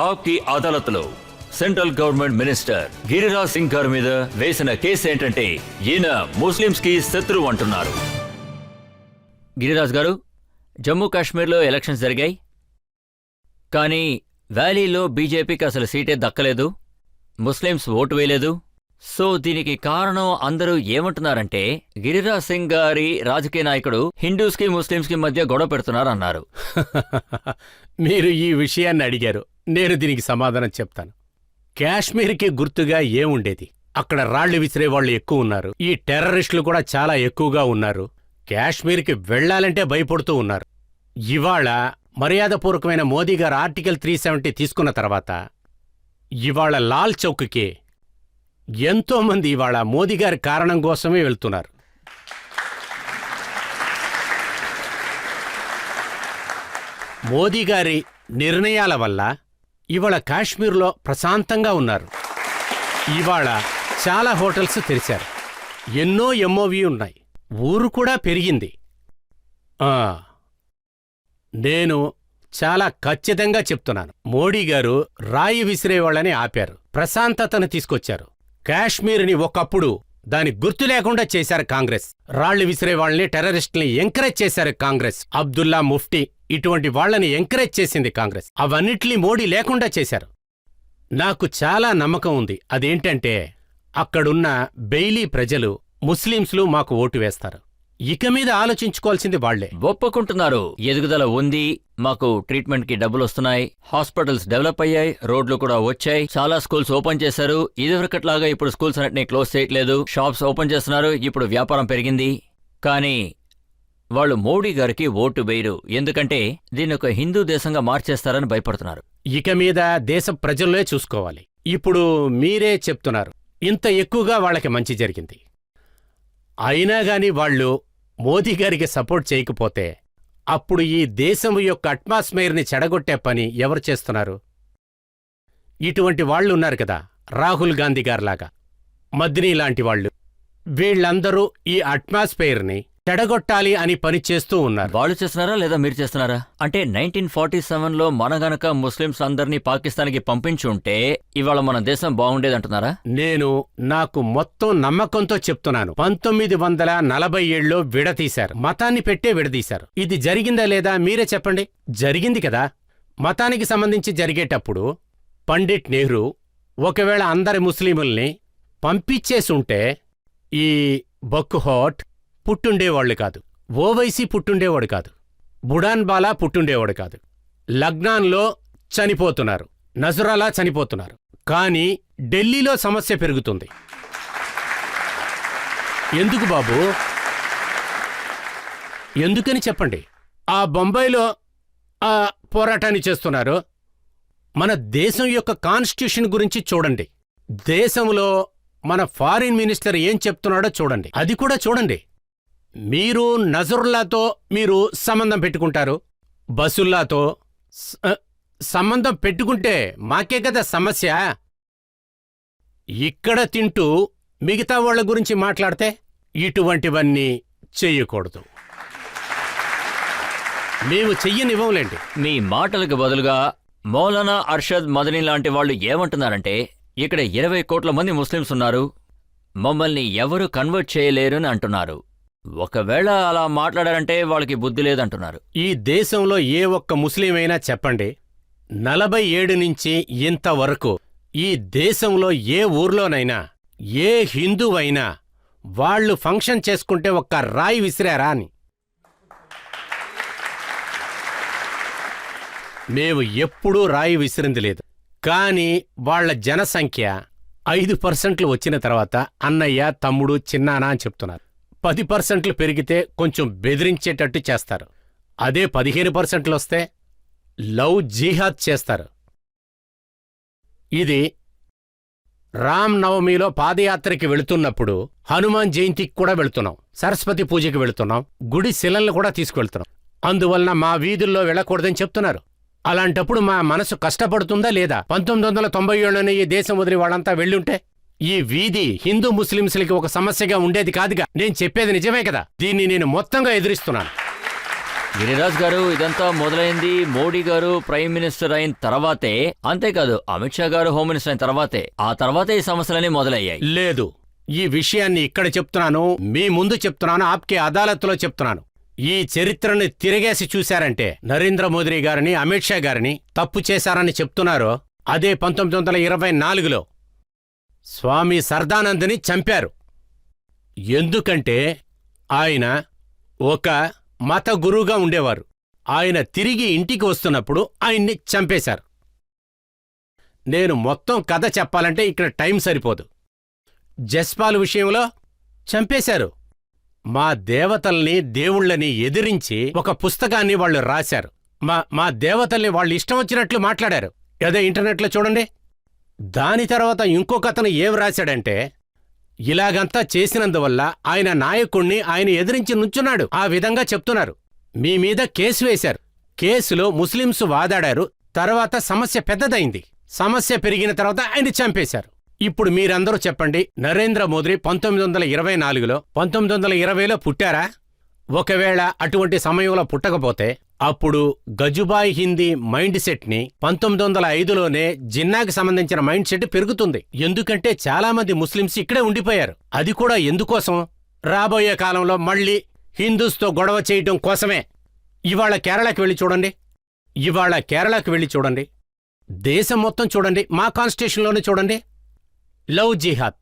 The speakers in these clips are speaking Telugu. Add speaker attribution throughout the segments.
Speaker 1: ఆప్కి అదాలత్లో central government minister Giriraj Singh గారి మీద వేసిన కేసు ఏంటంటే ఈయన ముస్లింస్ కి శత్రువు అంటున్నారు. గిరిరాజ్ గారు, జమ్మూ కాశ్మీర్లో ఎలక్షన్స్ జరిగాయి, కానీ వ్యాలీలో బీజేపీకి అసలు సీటే దక్కలేదు, ముస్లింస్ ఓటు వేయలేదు. సో దీనికి కారణం అందరూ ఏమంటున్నారంటే గిరిరాజ్ సింగ్ గారి రాజకీయ నాయకుడు హిందూస్ కి ముస్లింస్ కి మధ్య గొడవ పెడుతున్నారన్నారు.
Speaker 2: మీరు ఈ విషయాన్ని అడిగారు, నేను దీనికి సమాధానం చెప్తాను. కాశ్మీర్కి గుర్తుగా ఏముండేది? అక్కడ రాళ్లు విసిరేవాళ్లు ఎక్కువ ఉన్నారు, ఈ టెర్రరిస్టులు కూడా చాలా ఎక్కువగా ఉన్నారు. కాశ్మీర్కి వెళ్లాలంటే భయపడుతూ ఉన్నారు. ఇవాళ మర్యాదపూర్వకమైన మోదీ గారు ఆర్టికల్ 370 తీసుకున్న తర్వాత ఇవాళ లాల్ చౌక్కి ఎంతోమంది ఇవాళ మోదీ గారి కారణం కోసమే వెళ్తున్నారు. మోదీ గారి నిర్ణయాల వల్ల ఇవాళ కాశ్మీర్లో ప్రశాంతంగా ఉన్నారు. ఇవాళ చాలా హోటల్స్ తెరిచారు, ఎన్నో ఎంఓవి ఉన్నాయి, ఊరు కూడా పెరిగింది. నేను చాలా ఖచ్చితంగా చెప్తున్నాను, మోడీ గారు రాయి విసిరేవాళ్ళని ఆపారు, ప్రశాంతతను తీసుకొచ్చారు. కాశ్మీర్ని ఒకప్పుడు దాని గుర్తు లేకుండా చేశారు కాంగ్రెస్. రాళ్లు విసిరేవాళ్ళని, టెర్రరిస్టుల్ని ఎంకరేజ్ చేశారు కాంగ్రెస్. అబ్దుల్లా ముఫ్టీ ఇటువంటి వాళ్లని ఎంకరేజ్ చేసింది కాంగ్రెస్. అవన్నిటినీ మోడీ లేకుండా చేశారు. నాకు చాలా నమ్మకం ఉంది, అదేంటంటే అక్కడున్న బెయిలీ ప్రజలు ముస్లింస్లు మాకు ఓటు వేస్తారు. ఇక మీద ఆలోచించుకోవాల్సింది వాళ్లే.
Speaker 1: ఒప్పుకుంటున్నారు, ఎదుగుదల ఉంది, మాకు ట్రీట్మెంట్ కి డబ్బులు వస్తున్నాయి, హాస్పిటల్స్ డెవలప్ అయ్యాయి, రోడ్లు కూడా వచ్చాయి, చాలా స్కూల్స్ ఓపెన్ చేశారు. ఇదివరకట్లాగా ఇప్పుడు స్కూల్స్ అన్నిటినీ క్లోజ్ చేయట్లేదు, షాప్స్ ఓపెన్ చేస్తున్నారు, ఇప్పుడు వ్యాపారం పెరిగింది. కానీ వాళ్ళు మోడీ గారికి ఓటు వేయరు, ఎందుకంటే దీన్ని ఒక హిందూ దేశంగా మార్చేస్తారని భయపడుతున్నారు.
Speaker 2: ఇక మీద దేశ ప్రజలే చూసుకోవాలి. ఇప్పుడు మీరే చెప్తున్నారు ఇంత ఎక్కువగా వాళ్ళకి మంచి జరిగింది, అయినా గాని వాళ్ళు మోదీ గారికి సపోర్ట్ చేయకపోతే అప్పుడు ఈ దేశం యొక్క అట్మాస్ఫియర్ని చెడగొట్టే పని ఎవరు చేస్తున్నారు? ఇటువంటి వాళ్లున్నారు కదా, రాహుల్ గాంధీ గారిలాగా, మద్నీ లాంటి వాళ్ళు. వీళ్లందరూ ఈ అట్మాస్ఫియర్ని చెడగొట్టాలి అని పని చేస్తూ ఉన్నారు.
Speaker 1: వాళ్ళు చేస్తున్నారా లేదా మీరు చేస్తున్నారా? అంటే 1947లో మన గనక ముస్లింస్ అందరినీ పాకిస్తాన్కి పంపించి ఉంటే ఇవాళ మన దేశం బాగుండేదంటున్నారా?
Speaker 2: నేను నాకు మొత్తం నమ్మకంతో చెప్తున్నాను, 1947లో విడదీశారు, మతాన్ని పెట్టే విడదీశారు. ఇది జరిగిందా లేదా మీరే చెప్పండి. జరిగింది కదా. మతానికి సంబంధించి జరిగేటప్పుడు పండిట్ నెహ్రూ ఒకవేళ అందరి ముస్లింల్ని పంపించేసుంటే ఈ బక్హోట్ పుట్టుండేవాళ్లు కాదు, ఓవైసీ పుట్టుండేవాడు కాదు, బుడాన్బాలా పుట్టుండేవాడు కాదు. లగ్నాన్లో చనిపోతున్నారు, నజరాలా చనిపోతున్నారు. కానీ ఢిల్లీలో సమస్య పెరుగుతుంది. ఎందుకు బాబు? ఎందుకని చెప్పండి. ఆ బొంబాయిలో ఆ పోరాటాన్ని చేస్తున్నారు. మన దేశం యొక్క కాన్స్టిట్యూషన్ గురించి చూడండి, దేశంలో మన ఫారిన్ మినిస్టర్ ఏం చెప్తున్నాడో చూడండి, అది కూడా చూడండి. మీరు నజరుల్లాతో మీరు సంబంధం పెట్టుకుంటారు, బసుల్లాతో సంబంధం పెట్టుకుంటే మాకే కదా సమస్య. ఇక్కడ తింటూ మిగతా వాళ్ల గురించి మాట్లాడితే ఇటువంటివన్నీ చెయ్యకూడదు. మేము చెయ్యనివ్వంలేండి.
Speaker 1: మీ మాటలకు బదులుగా మౌలానా అర్షద్ మదనీ లాంటి వాళ్ళు ఏమంటున్నారంటే ఇక్కడ 20 కోట్ల మంది ముస్లింస్ ఉన్నారు, మమ్మల్ని ఎవరు కన్వర్ట్ చేయలేరని అంటున్నారు. ఒకవేళ అలా మాట్లాడారంటే వాళ్ళకి బుద్ధి లేదంటున్నారు.
Speaker 2: ఈ దేశంలో ఏ ఒక్క ముస్లిం అయినా చెప్పండి, 47 నుంచి ఇంతవరకు ఈ దేశంలో ఏ ఊర్లోనైనా ఏ హిందువైనా వాళ్ళు ఫంక్షన్ చేసుకుంటే ఒక్క రాయి విసిరారా అని. మేము ఎప్పుడూ రాయి విసిరింది లేదు. కానీ వాళ్ల జనసంఖ్య 5% వచ్చిన తర్వాత అన్నయ్య, తమ్ముడు, చిన్నానా అని చెప్తున్నారు. 10% పెరిగితే కొంచెం బెదిరించేటట్టు చేస్తారు. అదే 15% వస్తే లవ్ జిహాద్ చేస్తారు. ఇది రామ్ నవమిలో పాదయాత్రకి వెళుతున్నప్పుడు, హనుమాన్ జయంతికి కూడా వెళుతున్నాం, సరస్వతి పూజకి వెళుతున్నాం, గుడి శిలలను కూడా తీసుకువెళ్తున్నాం. అందువలన మా వీధుల్లో వెళ్ళకూడదని చెప్తున్నారు. అలాంటప్పుడు మా మనసు కష్టపడుతుందా లేదా? 1997లోనే ఈ దేశం వదిలి వాళ్ళంతా వెళ్ళుంటే ఈ వీధి హిందూ ముస్లింస్లకి ఒక సమస్యగా ఉండేది కాదుగా. నేను చెప్పేది నిజమే కదా. దీన్ని నేను మొత్తంగా ఎదిరిస్తున్నాను.
Speaker 1: గిరిరాజ్ గారు, ఇదంతా మొదలైంది మోడీ గారు ప్రైమ్ మినిస్టర్ అయిన తర్వాతే. అంతేకాదు, అమిత్ షా గారు హోమ్ మినిస్టర్ అయిన తర్వాతే. ఆ తర్వాతే ఈ సమస్యలన్నీ మొదలయ్యాయి.
Speaker 2: లేదు, ఈ విషయాన్ని ఇక్కడ చెప్తున్నాను, మీ ముందు చెప్తున్నాను, ఆప్కే అదాలత్లో చెప్తున్నాను. ఈ చరిత్రని తిరగేసి చూశారంటే నరేంద్ర మోదీ గారిని, అమిత్ షా గారిని తప్పు చేశారని చెప్తున్నారో అదే 1924లో స్వామి సర్దానందని చంపారు. ఎందుకంటే ఆయన ఒక మత గురువుగా ఉండేవారు. ఆయన తిరిగి ఇంటికి వస్తున్నప్పుడు ఆయన్ని చంపేశారు. నేను మొత్తం కథ చెప్పాలంటే ఇక్కడ టైం సరిపోదు. జస్పాల్ విషయంలో చంపేశారు. మా దేవతల్ని, దేవుళ్ళని ఎదిరించి ఒక పుస్తకాన్ని వాళ్ళు రాశారు. మా దేవతల్ని వాళ్ళు ఇష్టం వచ్చినట్లు మాట్లాడారు. అదే ఇంటర్నెట్లో చూడండి. దాని తర్వాత ఇంకొకతను ఏం రాశాడంటే, ఇలాగంతా చేసినందువల్ల ఆయన నాయకుణ్ణి ఆయన ఎదిరించి నుంచున్నాడు. ఆ విధంగా చెప్తున్నారు. మీ మీద కేసు వేశారు. కేసులో ముస్లింసు వాదాడారు. తర్వాత సమస్య పెద్దదైంది. సమస్య పెరిగిన తర్వాత ఆయన చంపేశారు. ఇప్పుడు మీరందరూ చెప్పండి, నరేంద్ర మోదీ 1924లో 1920లో పుట్టారా? ఒకవేళ అటువంటి సమయంలో పుట్టకపోతే అప్పుడు గజుబాయ్ హిందీ మైండ్ సెట్ని 1905లోనే జిన్నాకి సంబంధించిన మైండ్ సెట్ పెరుగుతుంది. ఎందుకంటే చాలామంది ముస్లింస్ ఇక్కడే ఉండిపోయారు. అది కూడా ఎందుకోసం? రాబోయే కాలంలో మళ్ళీ హిందూస్తో గొడవ చేయటం కోసమే. ఇవాళ కేరళకి వెళ్ళి చూడండి. దేశం మొత్తం చూడండి. మా కాన్స్టిట్యూషన్లోనే చూడండి. లవ్ జిహాద్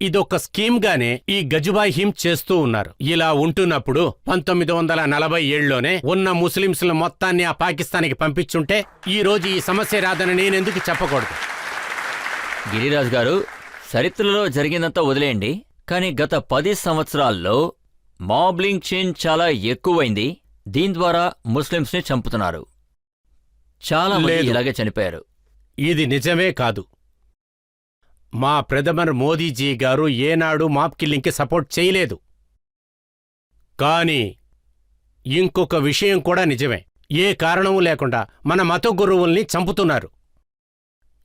Speaker 2: ఇదొక స్కీమ్గానే ఈ గజుబాయ్ హిమ్ చేస్తూ ఉన్నారు. ఇలా ఉంటున్నప్పుడు 1947లోనే ఉన్న ముస్లింస్ల మొత్తాన్ని ఆ పాకిస్తాన్కి పంపించుంటే ఈ రోజు ఈ సమస్య రాదని నేనెందుకు చెప్పకూడదు?
Speaker 1: గిరిరాజ్ గారు, చరిత్రలో జరిగిందంతా వదిలేయండి. కానీ గత 10 సంవత్సరాల్లో మాబ్లింగ్ చేంజ్ చాలా ఎక్కువైంది. దీని ద్వారా ముస్లింస్ని చంపుతున్నారు. చాలా మంది ఇలాగే చనిపోయారు.
Speaker 2: ఇది నిజమే కాదు. మా ప్రధాని మోదీజీ గారు ఏనాడు మాబ్ కిల్లింగ్కి సపోర్ట్ చేయలేదు. కానీ ఇంకొక విషయం కూడా నిజమే. ఏ కారణమూ లేకుండా మన మత గురువుల్ని చంపుతున్నారు.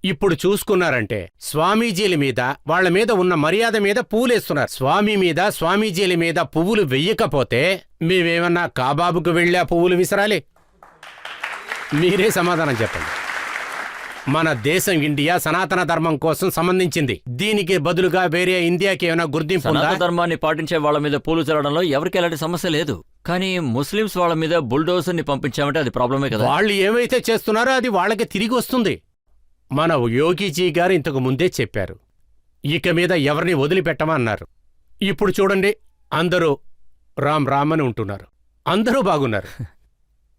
Speaker 2: ఇప్పుడు చూసుకున్నారంటే స్వామీజీల మీద, వాళ్ల మీద ఉన్న మర్యాద మీద పువ్వులేస్తున్నారు. స్వామి మీద, స్వామీజీల మీద పువ్వులు వెయ్యకపోతే మేమేమన్నా కాబాబుకు వెళ్ళా పువ్వులు విసరాలి? మీరే సమాధానం చెప్పండి. మన దేశం ఇండియా సనాతన ధర్మం కోసం సంబంధించింది. దీనికి బదులుగా వేరే ఇండియాకి ఏమైనా గుర్తింపు ఉందా?
Speaker 1: సనాతన ధర్మాన్ని పాటించే వాళ్ళ మీద పూలు చల్లడంలో ఎవరికి ఎలాంటి సమస్య లేదు. కానీ ముస్లింస్ వాళ్ళ మీద బుల్డోజర్ని పంపించామంటే అది ప్రాబ్లమే కదా.
Speaker 2: వాళ్ళు ఏమైతే చేస్తున్నారో అది వాళ్ళకి తిరిగి వస్తుంది. మన యోగిజీ గారు ఇంతకు ముందే చెప్పారు, ఇక మీద ఎవరిని వదిలిపెట్టమన్నారు. ఇప్పుడు చూడండి, అందరూ రామ్ రామ్ అని ఉంటున్నారు. అందరూ బాగున్నారు.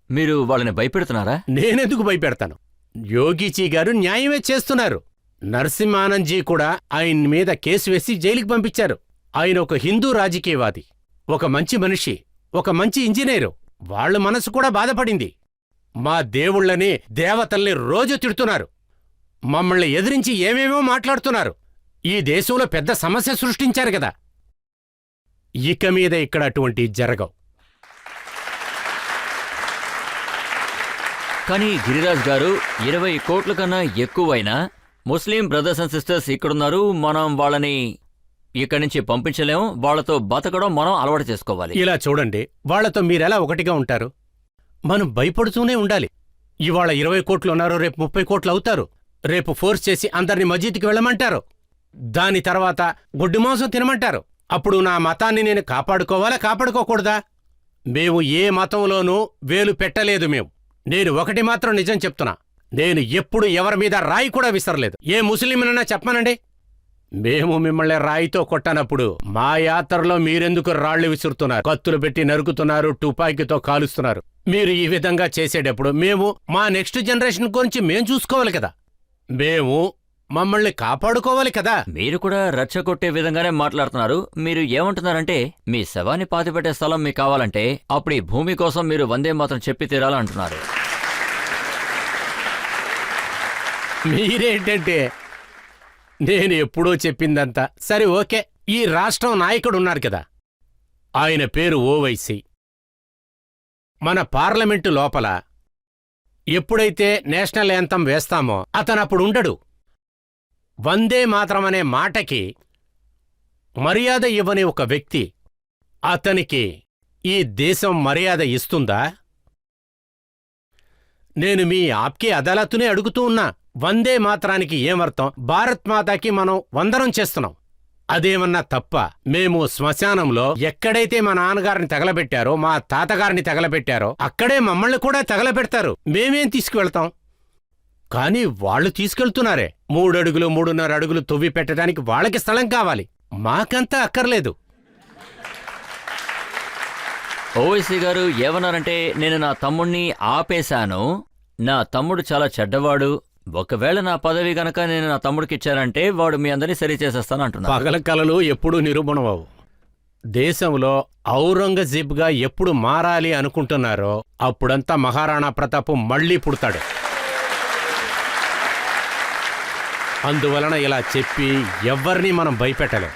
Speaker 1: మీరు వాళ్ళని భయపెడుతున్నారా?
Speaker 2: నేనెందుకు భయపెడతాను? యోగిజీ గారు న్యాయమే చేస్తున్నారు. నరసింహానందజీ కూడా ఆయన మీద కేసు వేసి జైలుకి పంపించారు. ఆయన ఒక హిందూ రాజకీయవాది, ఒక మంచి మనిషి, ఒక మంచి ఇంజనీరు. వాళ్ళ మనసు కూడా బాధపడింది. మా దేవుళ్ళని, దేవతల్ని రోజు తిడుతున్నారు. మమ్మల్ని ఎదిరించి ఏమేమో మాట్లాడుతున్నారు. ఈ దేశంలో పెద్ద సమస్య సృష్టించారు కదా. ఇక మీద ఇక్కడ అటువంటి జరగవు.
Speaker 1: కానీ గిరిరాజ్ గారు, 20 కోట్ల కన్నా ఎక్కువైనా ముస్లిం బ్రదర్స్ అండ్ సిస్టర్స్ ఇక్కడున్నారు. మనం వాళ్ళని ఇక్కడి నుంచి పంపించలేము. వాళ్లతో బతకడం మనం అలవాటు చేసుకోవాలి.
Speaker 2: ఇలా చూడండి, వాళ్లతో మీరెలా ఒకటిగా ఉంటారు? మనం భయపడుతూనే ఉండాలి. ఇవాళ 20 కోట్లు ఉన్నారు, రేపు 30 కోట్లు అవుతారు. రేపు ఫోర్స్ చేసి అందరినీ మస్జిద్కి వెళ్ళమంటారు. దాని తర్వాత గొడ్డు మాంసం తినమంటారు. అప్పుడు నా మతాన్ని నేను కాపాడుకోవాలా, కాపాడుకోకూడదా? మేము ఏ మతంలోనూ వేలు పెట్టలేదు. నేను ఒకటి మాత్రం నిజం చెప్తున్నా, నేను ఎప్పుడు ఎవరి మీద రాయి కూడా విసరలేదు. ఏ ముస్లింనన్నా చెప్పమనండి. మేము మిమ్మల్ని రాయితో కొట్టనప్పుడు మా యాత్రలో మీరెందుకు రాళ్లు విసురుతున్నారు, కత్తులు పెట్టి నరుకుతున్నారు, తుపాకీతో కాలుస్తున్నారు? మీరు ఈ విధంగా చేసేటప్పుడు మేము మా నెక్స్ట్ జనరేషన్ గురించి మేం చూసుకోవాలి కదా. మేము మమ్మల్ని కాపాడుకోవాలి కదా.
Speaker 1: మీరు కూడా రచ్చగొట్టే విధంగానే మాట్లాడుతున్నారు. మీరు ఏమంటున్నారంటే, మీ శవాన్ని పాతిపెట్టే స్థలం మీకు కావాలంటే అప్పుడు ఈ భూమి కోసం మీరు వందే మాత్రం చెప్పి తీరాలంటున్నారు.
Speaker 2: మీరేంటంటే నేను ఎప్పుడూ చెప్పిందంతా సరే, ఓకే. ఈ రాష్ట్రం నాయకుడు ఉన్నారు కదా, ఆయన పేరు ఓవైసీ. మన పార్లమెంటు లోపల ఎప్పుడైతే నేషనల్ యాంథమ్ వేస్తామో అతనప్పుడు ఉండడు. వందే మాత్రమనే మాటకి మర్యాద ఇవ్వని ఒక వ్యక్తి, అతనికి ఈ దేశం మర్యాద ఇస్తుందా? నేను మీ ఆప్కే అదాలత్తునే అడుగుతూ ఉన్నా. వందే మాత్రానికి ఏమర్థం? భారత్ మాతాకి మనం వందనం చేస్తున్నాం. అదేమన్నా తప్ప? మేము శ్మశానంలో ఎక్కడైతే మా నాన్నగారిని తగలబెట్టారో, మా తాతగారిని తగలబెట్టారో అక్కడే మమ్మల్ని కూడా తగలబెడతారు. మేమేం తీసుకువెళ్తాం? కానీ వాళ్ళు తీసుకెళ్తున్నారే. 3 అడుగులు 3.5 అడుగులు తవ్వి పెట్టడానికి వాళ్ళకి స్థలం కావాలి, మాకంతా అక్కర్లేదు.
Speaker 1: ఓవైసీ గారు ఏమన్నారంటే, నేను నా తమ్ముణ్ణి ఆపేశాను, నా తమ్ముడు చాలా చెడ్డవాడు, ఒకవేళ నా పదవి గనక నేను నా తమ్ముడికి ఇచ్చారంటే వాడు మీ అందరినీ సరి చేసేస్తాను అంటున్నా.
Speaker 2: పగల కలలు ఎప్పుడూ నిరూపణమవు. దేశంలో ఔరంగజేబ్గా ఎప్పుడు మారాలి అనుకుంటున్నారో అప్పుడంతా మహారాణా ప్రతాప్ మళ్లీ పుడతాడు. అందువలన ఇలా చెప్పి ఎవ్వరినీ మనం భయపెట్టలేం.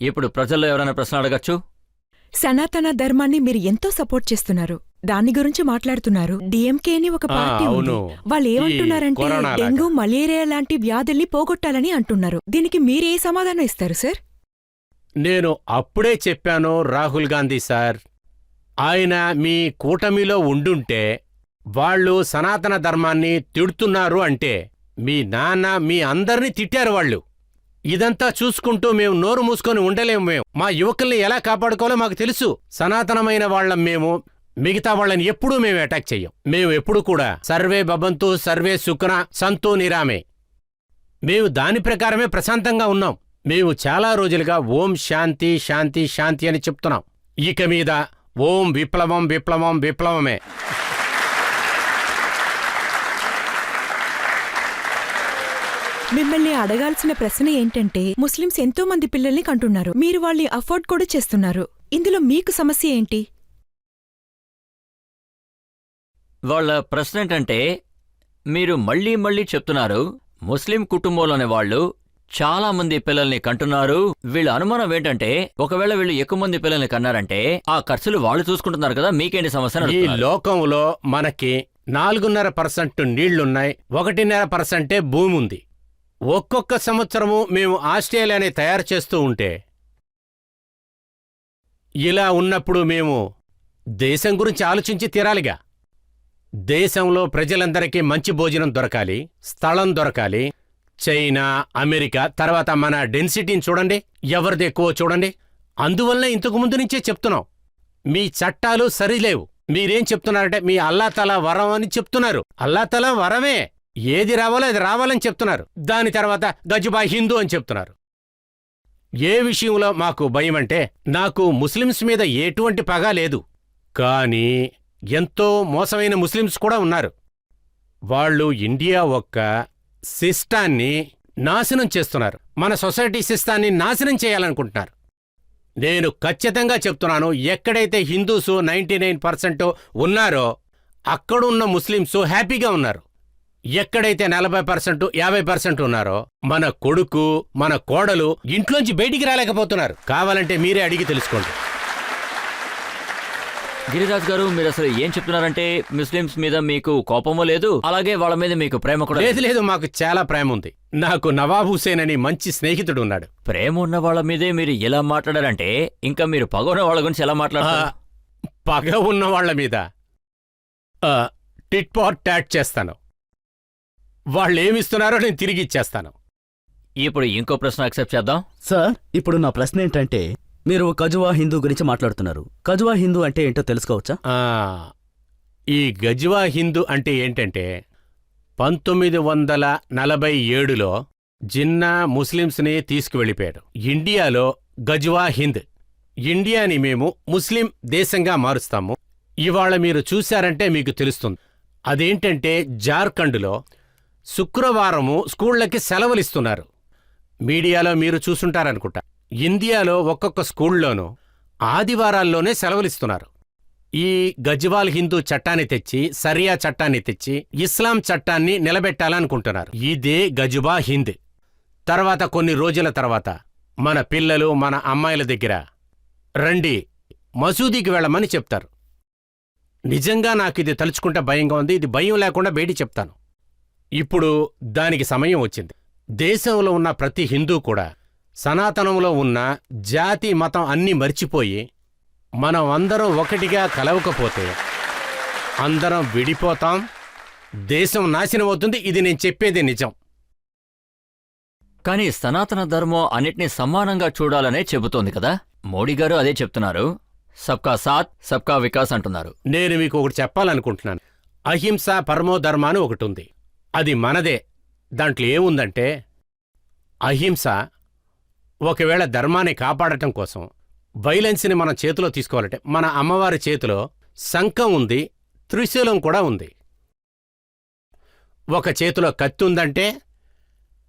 Speaker 1: ఇప్పుడు ప్రజల్లో ఎవరైనా ప్రశ్న అడగచ్చు?
Speaker 3: సనాతన ధర్మాన్ని మీరు ఎంతో సపోర్ట్ చేస్తున్నారు, దాని గురించి మాట్లాడుతున్నారు. డిఎంకే అని ఒక పార్టీ ఉంది. వాళ్ళు ఏమంటున్నారంటే డెంగ్యూ, మలేరియా లాంటి వ్యాధుల్ని పోగొట్టాలని అంటున్నారు. దీనికి మీరే సమాధానం ఇస్తారు సార్?
Speaker 2: నేను అప్పుడే చెప్పాను రాహుల్ గాంధీ సార్, ఆయన మీ కూటమిలో ఉండుంటే వాళ్ళు సనాతన ధర్మాన్ని తిడుతున్నారు అంటే మీ నాన్న మీ అందర్నీ తిట్టారు వాళ్ళు. ఇదంతా చూసుకుంటూ మేము నోరు మూసుకొని ఉండలేము. మేము మా యువకుల్ని ఎలా కాపాడుకోవాలో మాకు తెలుసు. సనాతనమైన వాళ్ళం మేము, మిగతా వాళ్ళని ఎప్పుడూ మేము అటాక్ చెయ్యం. మేము ఎప్పుడు కూడా సర్వే భవంతు సర్వే సుఖన సంతు నిరామే, మేము దాని ప్రకారమే ప్రశాంతంగా ఉన్నాం. మేము చాలా రోజులుగా ఓం శాంతి శాంతి శాంతి అని చెప్తున్నాం. ఇక మీద ఓం విప్లవం విప్లవం విప్లవమే.
Speaker 3: మిమ్మల్ని అడగాల్సిన ప్రశ్న ఏంటంటే, ముస్లిమ్స్ ఎంతో మంది పిల్లల్ని కంటున్నారు, మీరు వాళ్ళని అఫోర్డ్ కూడా చేస్తున్నారు. ఇందులో మీకు సమస్య ఏంటి?
Speaker 1: వాళ్ళ ప్రశ్న ఏంటంటే, మీరు మళ్లీ మళ్లీ చెప్తున్నారు ముస్లిం కుటుంబంలోని వాళ్ళు చాలా మంది పిల్లల్ని కంటున్నారు. వీళ్ళ అనుమానం ఏంటంటే, ఒకవేళ వీళ్ళు ఎక్కువ మంది పిల్లల్ని కన్నారంటే ఆ ఖర్చులు వాళ్ళు చూసుకుంటున్నారు కదా, మీకేంటి సమస్య?
Speaker 2: ఈ లోకంలో మనకి 4.5% నీళ్లున్నాయి, 1.5% భూమి ఉంది. ఒక్కొక్క సంవత్సరము మేము ఆస్ట్రేలియాని తయారు చేస్తూ ఉంటే, ఇలా ఉన్నప్పుడు మేము దేశం గురించి ఆలోచించి తీరాలిగా. దేశంలో ప్రజలందరికీ మంచి భోజనం దొరకాలి, స్థలం దొరకాలి. చైనా, అమెరికా తర్వాత మన డెన్సిటీని చూడండి, ఎవరిది ఎక్కువ చూడండి. అందువల్లనే ఇంతకు ముందు నుంచే చెప్తున్నాం, మీ చట్టాలు సరిలేవు. మీరేం చెప్తున్నారంటే మీ అల్లాతలా వరం అని చెప్తున్నారు. అల్లాతలా వరమే, ఏది రావాలో అది రావాలని చెప్తున్నారు. దాని తర్వాత గజుబా హిందూ అని చెప్తున్నారు. ఏ విషయంలో మాకు భయమంటే, నాకు ముస్లిమ్స్ మీద ఎటువంటి పగ లేదు, కానీ ఎంతో మోసమైన ముస్లిమ్స్ కూడా ఉన్నారు. వాళ్ళు ఇండియా ఒక్క సిస్టాన్ని నాశనం చేస్తున్నారు, మన సొసైటీ సిస్టాన్ని నాశనం చేయాలనుకుంటున్నారు. నేను ఖచ్చితంగా చెప్తున్నాను, ఎక్కడైతే హిందూసు 99% ఉన్నారో అక్కడున్న ముస్లిమ్స్ హ్యాపీగా ఉన్నారు. ఎక్కడైతే 40% 50% ఉన్నారో మన కొడుకు మన కోడలు ఇంట్లోంచి బయటికి రాలేకపోతున్నారు. కావాలంటే మీరే అడిగి తెలుసుకోండి.
Speaker 1: గిరిరాజ్ గారు, మీరు అసలు ఏం చెప్తున్నారంటే, ముస్లిమ్స్ మీద మీకు కోపమో లేదు, అలాగే వాళ్ళ మీద మీకు ప్రేమ కూడా
Speaker 2: లేదు? లేదు, మాకు చాలా ప్రేమ ఉంది. నాకు నవాబ్ హుసేన్ అని మంచి స్నేహితుడు ఉన్నాడు.
Speaker 1: ప్రేమ ఉన్న వాళ్ళ మీదే మీరు ఎలా మాట్లాడారంటే, ఇంకా మీరు పగ ఉన్న వాళ్ళ గురించి ఎలా మాట్లాడారు?
Speaker 2: పగ ఉన్న వాళ్ళ మీద టిట్ ఫార్ టాట్ చేస్తాను. వాళ్ళేమిస్తున్నారో నేను తిరిగి ఇచ్చేస్తాను.
Speaker 1: ఇప్పుడు ఇంకో ప్రశ్న యాక్సెప్ట్ చేద్దాం.
Speaker 4: సార్, ఇప్పుడు నా ప్రశ్న ఏంటంటే, మీరు కజువా హిందూ గురించి మాట్లాడుతున్నారు. కజువా హిందూ అంటే ఏంటో తెలుసుకోవచ్చా?
Speaker 2: ఈ గజ్వా హిందూ అంటే ఏంటంటే, 1947లో జిన్నా ముస్లిమ్స్ని తీసుకువెళ్ళిపోయారు. ఇండియాలో గజ్వా హింద్, ఇండియాని మేము ముస్లిం దేశంగా మారుస్తాము. ఇవాళ మీరు చూశారంటే మీకు తెలుస్తుంది. అదేంటంటే, జార్ఖండ్లో శుక్రవారము స్కూళ్లకి సెలవులిస్తున్నారు. మీడియాలో మీరు చూసుంటారనుకుంటా. ఇండియాలో ఒక్కొక్క స్కూల్లోనూ ఆదివారాల్లోనే సెలవులిస్తున్నారు. ఈ గజ్వాల్ హిందూ చట్టాన్ని తెచ్చి, సరియా చట్టాన్ని తెచ్చి, ఇస్లాం చట్టాన్ని నిలబెట్టాలనుకుంటున్నారు. ఇదే గజుబా హింద్. తర్వాత కొన్ని రోజుల తర్వాత మన పిల్లలు మన అమ్మాయిల దగ్గర రండి మసూదీకి వెళ్ళమని చెప్తారు. నిజంగా నాకిది తలుచుకుంటే భయంగా ఉంది. ఇది భయం లేకుండా బయటి చెప్తాను. ఇప్పుడు దానికి సమయం వచ్చింది. దేశంలో ఉన్న ప్రతి హిందూ కూడా సనాతనంలో ఉన్న జాతి మతం అన్నీ మర్చిపోయి మనం అందరం ఒకటిగా కలవకపోతే అందరం విడిపోతాం, దేశం నాశనం అవుతుంది. ఇది నేను చెప్పేది నిజం.
Speaker 1: కానీ సనాతన ధర్మం అన్నిటినీ సమానంగా చూడాలనే చెబుతోంది కదా. మోడీ గారు అదే చెప్తున్నారు. సబ్కా సాత్ సబ్కా వికాస్ అంటున్నారు.
Speaker 2: నేను మీకు ఒకటి చెప్పాలనుకుంటున్నాను. అహింస పరమో ధర్మ అని ఒకటి ఉంది. అది మనదే. దాంట్లో ఏముందంటే, అహింస ఒకవేళ ధర్మాన్ని కాపాడటం కోసం వైలెన్స్ని మనం చేతిలో తీసుకోవాలంటే, మన అమ్మవారి చేతిలో శంఖం ఉంది, త్రిశూలం కూడా ఉంది. ఒక చేతిలో కత్తి ఉందంటే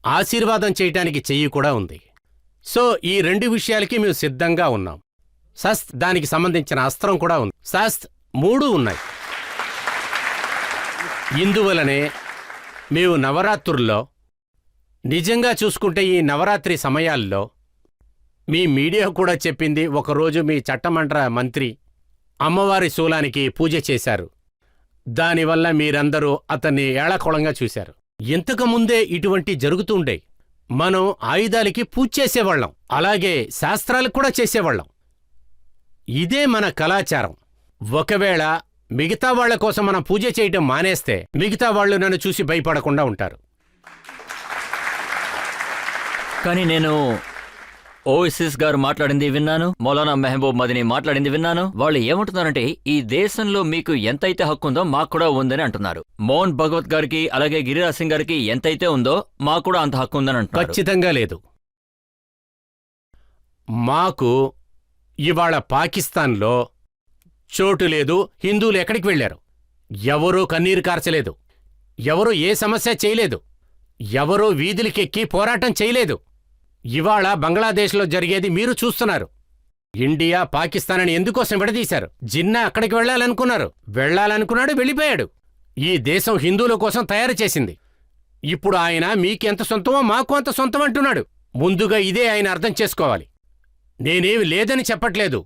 Speaker 2: ఆశీర్వాదం చేయటానికి చెయ్యి కూడా ఉంది. సో ఈ రెండు విషయాలకి మేము సిద్ధంగా ఉన్నాం. శస్త్ర, దానికి సంబంధించిన అస్త్రం కూడా ఉంది. శస్త్ర, మూడూ ఉన్నాయి. ఇందువలనే మేము నవరాత్రుల్లో, నిజంగా చూసుకుంటే ఈ నవరాత్రి సమయాల్లో మీ మీడియా కూడా చెప్పింది, ఒకరోజు మీ చట్టమండల మంత్రి అమ్మవారి శూలానికి పూజ చేశారు. దానివల్ల మీరందరూ అతన్ని ఏళకోళంగా చూశారు. ఇంతకుముందే ఇటువంటి జరుగుతుండే. మనం ఆయుధాలకి పూజ చేసేవాళ్ళం, అలాగే శాస్త్రాలకు కూడా చేసేవాళ్ళం. ఇదే మన కళాచారం. ఒకవేళ మిగతా వాళ్ల కోసం మనం పూజ చేయటం మానేస్తే మిగతా వాళ్ళు నన్ను చూసి భయపడకుండా ఉంటారు.
Speaker 1: కానీ నేను ఓఎస్ఎస్ గారు మాట్లాడింది విన్నాను, మౌలానా మెహబూబ్ మదిని మాట్లాడింది విన్నాను. వాళ్ళు ఏమంటున్నారంటే, ఈ దేశంలో మీకు ఎంతైతే హక్కు ఉందో మాకు కూడా ఉందని అంటున్నారు. మోహన్ భగవత్ గారికి అలాగే గిరిరాజ్ సింగ్ గారికి ఎంతైతే ఉందో మాకు కూడా అంత హక్కు ఉందని అంటున్నారు.
Speaker 2: ఖచ్చితంగా లేదు. మాకు ఇవాళ పాకిస్తాన్లో చోటు లేదు. హిందువులు ఎక్కడికి వెళ్లారు? ఎవరూ కన్నీరు కార్చలేదు, ఎవరూ ఏ సమస్య చేయలేదు, ఎవరూ వీధులకెక్కి పోరాటం చేయలేదు. ఇవాళ బంగ్లాదేశ్లో జరిగేది మీరు చూస్తున్నారు. ఇండియా పాకిస్తాన్ అని ఎందుకోసం విడదీశారు? జిన్నా అక్కడికి వెళ్లాలనుకున్నాడు, వెళ్ళిపోయాడు. ఈ దేశం హిందువుల కోసం తయారు చేసింది. ఇప్పుడు ఆయన మీకెంత సొంతమో మాకు అంత సొంతం అంటున్నాడు. ముందుగా ఇదే ఆయన అర్థం చేసుకోవాలి. నేనేమి లేదని చెప్పట్లేదు,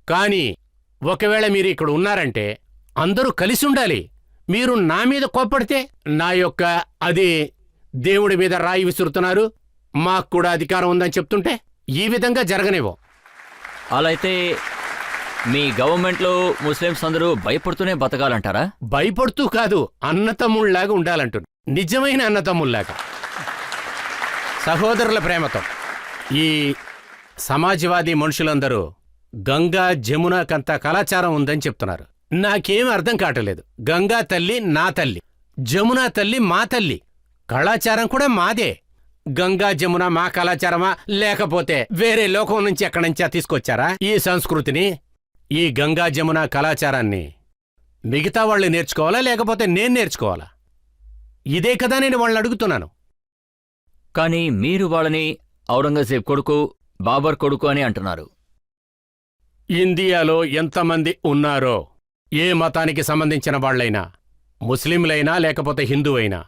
Speaker 2: కానీ ఒకవేళ మీరు ఇక్కడ ఉన్నారంటే అందరూ కలిసి ఉండాలి. మీరు నా మీద కోప్పడితే, నా యొక్క అది దేవుడి మీద రాయి విసురుతున్నారు, మాకు కూడా అధికారం ఉందని చెప్తుంటే, ఈ విధంగా జరగనివ్వం.
Speaker 1: అలా అయితే మీ గవర్నమెంట్లో ముస్లింస్ అందరూ భయపడుతూనే బతకాలంటారా?
Speaker 2: భయపడుతూ కాదు, అన్నతమ్ముళ్లాగా ఉండాలంటున్నారు. నిజమైన అన్నతమ్ముళ్లాగా, సహోదరుల ప్రేమతో. ఈ సమాజ్వాదీ మనుషులందరూ గంగా జమునకంత కళాచారం ఉందని చెప్తున్నారు. నాకేం అర్థం కావట్లేదు. గంగా తల్లి నా తల్లి, జమునా తల్లి మా తల్లి, కళాచారం కూడా మాదే. గంగా జమున మా కళాచారమా, లేకపోతే వేరే లోకం నుంచి ఎక్కడి నుంచా తీసుకొచ్చారా ఈ సంస్కృతిని? ఈ గంగా జమున కళాచారాన్ని మిగతా వాళ్ళు నేర్చుకోవాలా, లేకపోతే నేను నేర్చుకోవాలా? ఇదే కదా నేను వాళ్ళని అడుగుతున్నాను.
Speaker 1: కానీ మీరు వాళ్ళని ఔరంగజేబ్ కొడుకు, బాబర్ కొడుకు అని అంటున్నారు.
Speaker 2: ఇండియాలో ఎంతమంది ఉన్నారో, ఏ మతానికి సంబంధించిన వాళ్లైనా, ముస్లింలైనా లేకపోతే హిందువైనా,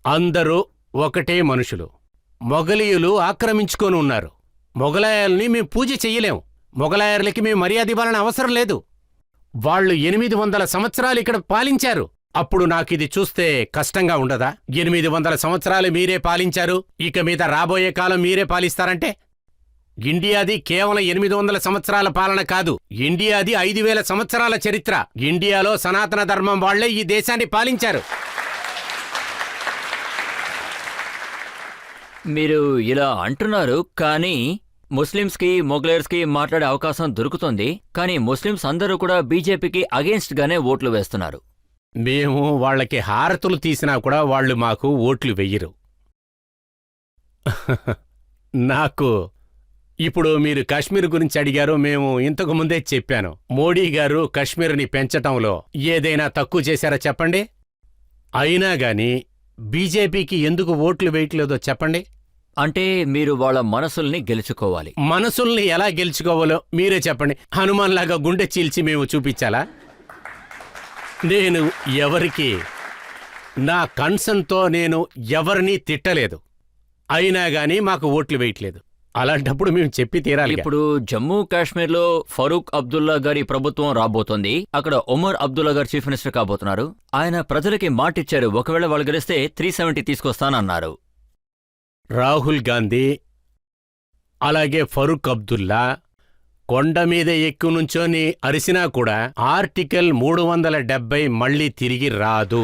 Speaker 2: అందరూ ఒకటే మనుషులు. మొఘలీయులు ఆక్రమించుకొని ఉన్నారు. మొఘలాయల్ని మేం పూజ చెయ్యలేం. మొఘలాయర్లకి మేం మర్యాద ఇవ్వాలని అవసరం లేదు. వాళ్ళు 800 సంవత్సరాలు ఇక్కడ పాలించారు. అప్పుడు నాకిది చూస్తే కష్టంగా ఉండదా? 800 సంవత్సరాలు మీరే పాలించారు, ఇక మీద రాబోయే కాలం మీరే పాలిస్తారంటే? ఇండియాది కేవలం 800 సంవత్సరాల పాలన కాదు, ఇండియాది 5000 సంవత్సరాల చరిత్ర. ఇండియాలో సనాతన ధర్మం వాళ్లే ఈ దేశాన్ని పాలించారు.
Speaker 1: మీరు ఇలా అంటున్నారు, కానీ ముస్లింస్కి మొఘలర్స్కి మాట్లాడే అవకాశం దొరుకుతుంది. కానీ ముస్లింస్ అందరూ కూడా బీజేపీకి అగేన్స్ట్ గానే ఓట్లు వేస్తున్నారు.
Speaker 2: మేము వాళ్లకి హారతులు తీసినా కూడా వాళ్ళు మాకు ఓట్లు వెయ్యరు. నాకు ఇప్పుడు మీరు కాశ్మీర్ గురించి అడిగారు. మేము ఇంతకు ముందే చెప్పాను, మోడీ గారు కాశ్మీర్ని పెంచటంలో ఏదైనా తక్కువ చేశారా చెప్పండి? అయినా గాని బీజేపీకి ఎందుకు ఓట్లు వేయట్లేదో చెప్పండి.
Speaker 1: అంటే మీరు వాళ్ళ మనసుల్ని గెలుచుకోవాలి.
Speaker 2: మనసుల్ని ఎలా గెలుచుకోవాలో మీరే చెప్పండి. హనుమాన్లాగా గుండె చీల్చి మేము చూపించాలా? నేను ఎవరికి, నా కన్సర్న్తో నేను ఎవరినీ తిట్టలేదు, అయినా గాని మాకు ఓట్లు వేయట్లేదు. అలాంటప్పుడు మేము చెప్పి తీరాలి.
Speaker 1: ఇప్పుడు జమ్మూ కాశ్మీర్లో ఫరూక్ అబ్దుల్లా గారి ప్రభుత్వం రాబోతోంది. అక్కడ ఒమర్ అబ్దుల్లా గారు చీఫ్ మినిస్టర్ కాబోతున్నారు. ఆయన ప్రజలకి మాటిచ్చారు, ఒకవేళ వాళ్ళు గెలిస్తే 370 తీసుకొస్తానన్నారు.
Speaker 2: రాహుల్ గాంధీ అలాగే ఫరూక్ అబ్దుల్లా కొండ మీద ఎక్కు నుంచోని అరిసినా కూడా ఆర్టికల్ 370 మళ్ళీ తిరిగి రాదు.